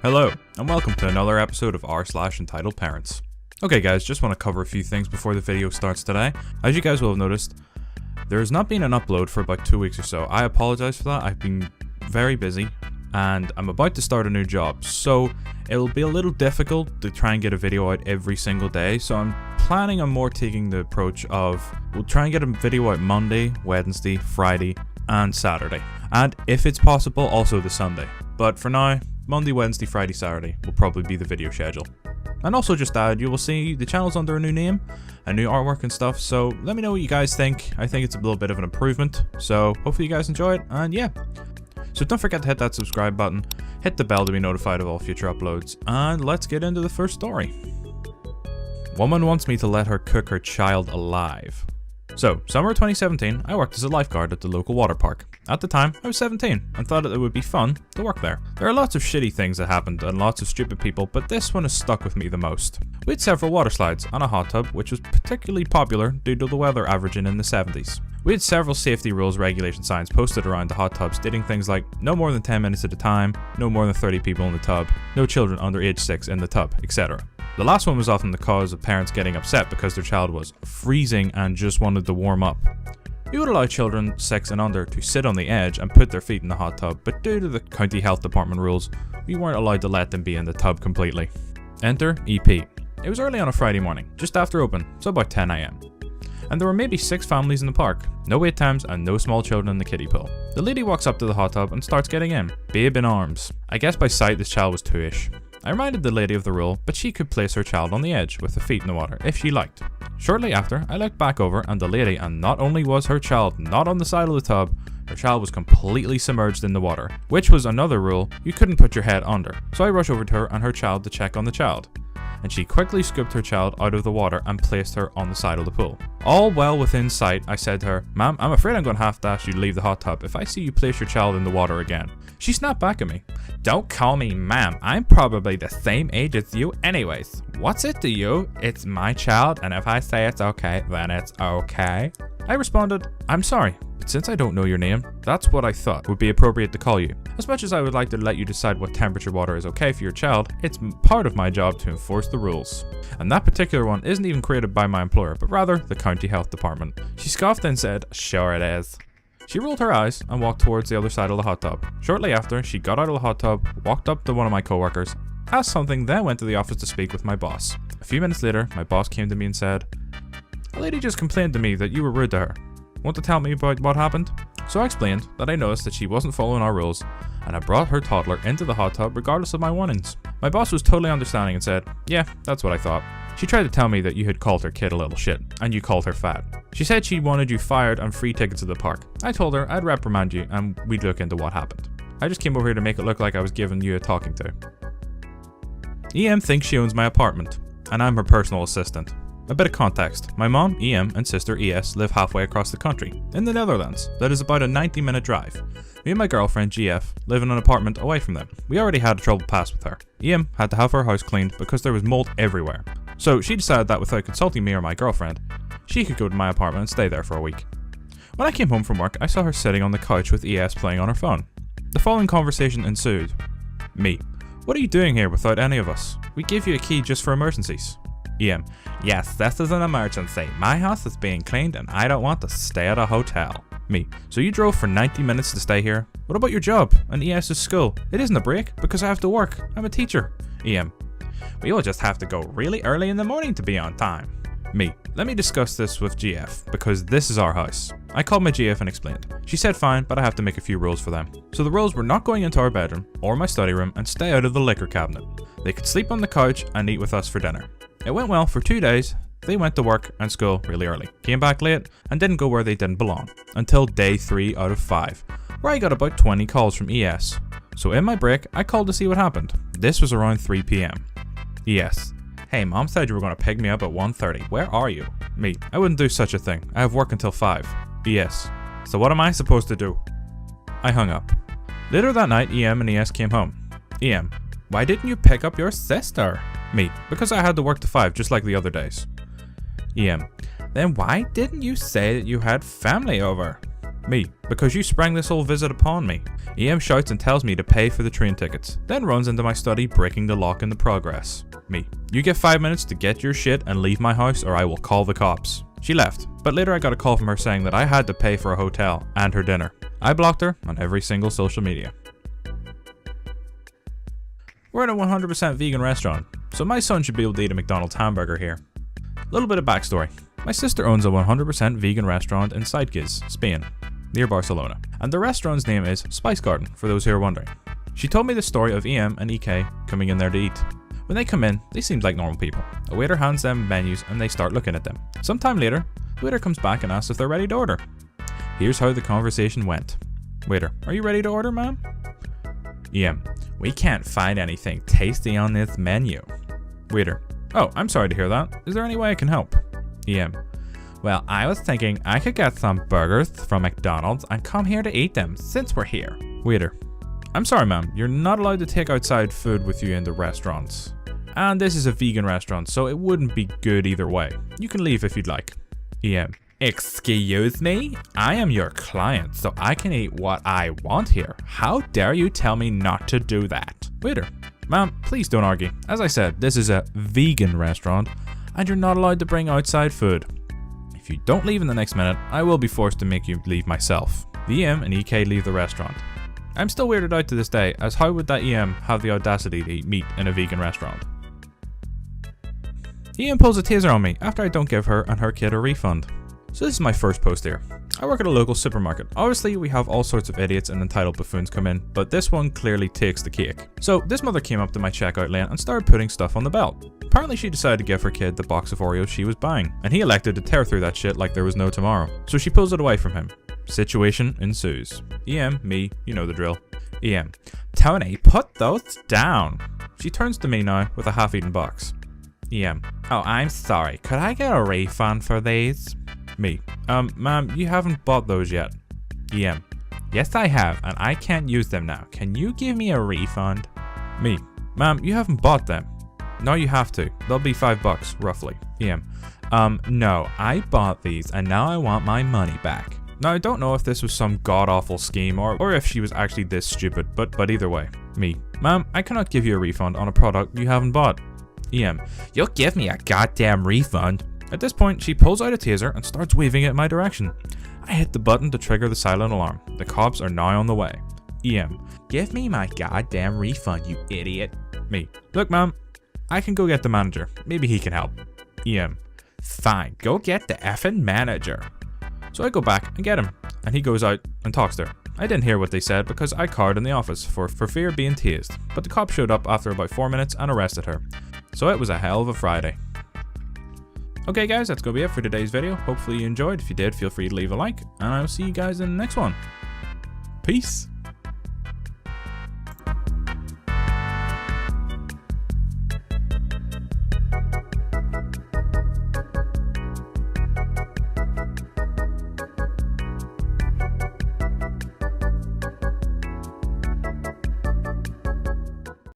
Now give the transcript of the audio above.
Hello, and welcome to another episode of r/EntitledParents. Okay guys, just want to cover a few things before the video starts today. As you guys will have noticed, there has not been an upload for about 2 weeks or so. I apologize for that. I've been very busy, and I'm about to start a new job, so it'll be a little difficult to try and get a video out every single day, so I'm planning on more taking the approach of, we'll try and get a video out Monday, Wednesday, Friday, and Saturday. And if it's possible, also the Sunday. But for now, Monday, Wednesday, Friday, Saturday will probably be the video schedule. And also just add, you will see the channel's under a new name, a new artwork and stuff, so let me know what you guys think. I think it's a little bit of an improvement, so hopefully you guys enjoy it, and yeah. So don't forget to hit that subscribe button, hit the bell to be notified of all future uploads, and let's get into the first story. Woman wants me to let her cook her child alive. So, summer 2017, I worked as a lifeguard at the local water park. At the time, I was 17 and thought it would be fun to work there. There are lots of shitty things that happened and lots of stupid people, but this one has stuck with me the most. We had several water slides and a hot tub, which was particularly popular due to the weather averaging in the 70s. We had several safety rules regulation signs posted around the hot tub stating things like no more than 10 minutes at a time, no more than 30 people in the tub, no children under age 6 in the tub, etc. The last one was often the cause of parents getting upset because their child was freezing and just wanted to warm up. We would allow children 6 and under to sit on the edge and put their feet in the hot tub, but due to the county health department rules, we weren't allowed to let them be in the tub completely. Enter EP. It was early on a Friday morning, just after open, so about 10 AM. And there were maybe 6 families in the park, no wait times and no small children in the kiddie pool. The lady walks up to the hot tub and starts getting in, babe in arms. I guess by sight this child was 2-ish. I reminded the lady of the rule, but she could place her child on the edge with her feet in the water if she liked. Shortly after, I looked back over and the lady, and not only was her child not on the side of the tub, her child was completely submerged in the water, which was another rule, you couldn't put your head under. So I rushed over to her and her child to check on the child. And she quickly scooped her child out of the water and placed her on the side of the pool. All well within sight, I said to her, "Ma'am, I'm afraid I'm going to have to ask you to leave the hot tub if I see you place your child in the water again." She snapped back at me. "Don't call me ma'am, I'm probably the same age as you anyways. What's it to you? It's my child, and if I say it's okay, then it's okay." I responded, "I'm sorry, but since I don't know your name, that's what I thought would be appropriate to call you. As much as I would like to let you decide what temperature water is okay for your child, it's part of my job to enforce the rules. And that particular one isn't even created by my employer, but rather the county health department." She scoffed and said, "Sure it is." She rolled her eyes and walked towards the other side of the hot tub. Shortly after, she got out of the hot tub, walked up to one of my coworkers, asked something, then went to the office to speak with my boss. A few minutes later, my boss came to me and said, "A lady just complained to me that you were rude to her. Want to tell me about what happened?" So I explained that I noticed that she wasn't following our rules, and I brought her toddler into the hot tub regardless of my warnings. My boss was totally understanding and said, "Yeah, that's what I thought. She tried to tell me that you had called her kid a little shit, and you called her fat. She said she wanted you fired and free tickets to the park. I told her I'd reprimand you and we'd look into what happened. I just came over here to make it look like I was giving you a talking to." EM thinks she owns my apartment, and I'm her personal assistant. A bit of context, my mom, EM, and sister, ES, live halfway across the country, in the Netherlands. That is about a 90-minute drive. Me and my girlfriend, GF, live in an apartment away from them. We already had a trouble pass with her. EM had to have her house cleaned because there was mold everywhere. So she decided that without consulting me or my girlfriend, she could go to my apartment and stay there for a week. When I came home from work, I saw her sitting on the couch with ES playing on her phone. The following conversation ensued. Me: "What are you doing here without any of us? We gave you a key just for emergencies." EM: "Yes, this is an emergency. My house is being cleaned and I don't want to stay at a hotel." Me: "So you drove for 90 minutes to stay here? What about your job and ES's school? It isn't a break because I have to work. I'm a teacher." EM: "We will just have to go really early in the morning to be on time." Me: "Let me discuss this with GF because this is our house." I called my GF and explained. She said fine, but I have to make a few rules for them. So the rules were not going into our bedroom or my study room and stay out of the liquor cabinet. They could sleep on the couch and eat with us for dinner. It went well for 2 days. They went to work and school really early, came back late, and didn't go where they didn't belong. Until day 3 out of 5, where I got about 20 calls from ES. So in my break, I called to see what happened. This was around 3 PM. ES: "Hey, mom said you were going to pick me up at 1:30. Where are you?" Me: "I wouldn't do such a thing. I have work until 5. ES: "So what am I supposed to do?" I hung up. Later that night, EM and ES came home. EM: "Why didn't you pick up your sister?" Me: "Because I had to work to 5 just like the other days." EM: "Then why didn't you say that you had family over?" Me, because you sprang this whole visit upon me. EM shouts and tells me to pay for the train tickets, then runs into my study, breaking the lock in the progress. Me, you get 5 minutes to get your shit and leave my house or I will call the cops. She left, but later I got a call from her saying that I had to pay for a hotel and her dinner. I blocked her on every single social media. We're in a 100% vegan restaurant, so my son should be able to eat a McDonald's hamburger here. Little bit of backstory. My sister owns a 100% vegan restaurant in Sitges, Spain, near Barcelona, and the restaurant's name is Spice Garden, for those who are wondering. She told me the story of EM and EK coming in there to eat. When they come in, they seemed like normal people. A waiter hands them menus and they start looking at them. Sometime later, the waiter comes back and asks if they're ready to order. Here's how the conversation went. Waiter, are you ready to order, ma'am? EM, we can't find anything tasty on this menu. Waiter, oh, I'm sorry to hear that. Is there any way I can help? EM, well, I was thinking I could get some burgers from McDonald's and come here to eat them since we're here. Waiter, I'm sorry ma'am, you're not allowed to take outside food with you in the restaurants. And this is a vegan restaurant, so it wouldn't be good either way. You can leave if you'd like. EM, excuse me? I am your client, so I can eat what I want here. How dare you tell me not to do that? Waiter, ma'am, please don't argue. As I said, this is a vegan restaurant, and you're not allowed to bring outside food. If you don't leave in the next minute, I will be forced to make you leave myself. The EM and EK leave the restaurant. I'm still weirded out to this day, as how would that EM have the audacity to eat meat in a vegan restaurant? EM pulls a taser on me after I don't give her and her kid a refund. So this is my first post here. I work at a local supermarket. Obviously we have all sorts of idiots and entitled buffoons come in, but this one clearly takes the cake. So this mother came up to my checkout lane and started putting stuff on the belt. Apparently she decided to give her kid the box of Oreos she was buying, and he elected to tear through that shit like there was no tomorrow. So she pulls it away from him. Situation ensues. EM, me, you know the drill. EM, Tony, put those down. She turns to me now with a half-eaten box. EM, oh, I'm sorry, could I get a refund for these? Me, ma'am, you haven't bought those yet. EM, yes I have, and I can't use them now. Can you give me a refund? Me, ma'am, you haven't bought them. No, you have to. They'll be $5, roughly. EM, no, I bought these, and now I want my money back. Now, I don't know if this was some god-awful scheme, or if she was actually this stupid, but either way. Me, ma'am, I cannot give you a refund on a product you haven't bought. EM, you'll give me a goddamn refund. At this point, she pulls out a taser and starts waving it in my direction. I hit the button to trigger the silent alarm. The cops are now on the way. EM, give me my goddamn refund, you idiot. Me, look ma'am, I can go get the manager. Maybe he can help. EM, fine, go get the effing manager. So I go back and get him, and he goes out and talks to her. I didn't hear what they said because I cowered in the office for fear of being tased, but the cop showed up after about 4 minutes and arrested her. So it was a hell of a Friday. Okay guys, that's gonna be it for today's video. Hopefully you enjoyed. If you did, feel free to leave a like, and I'll see you guys in the next one. Peace.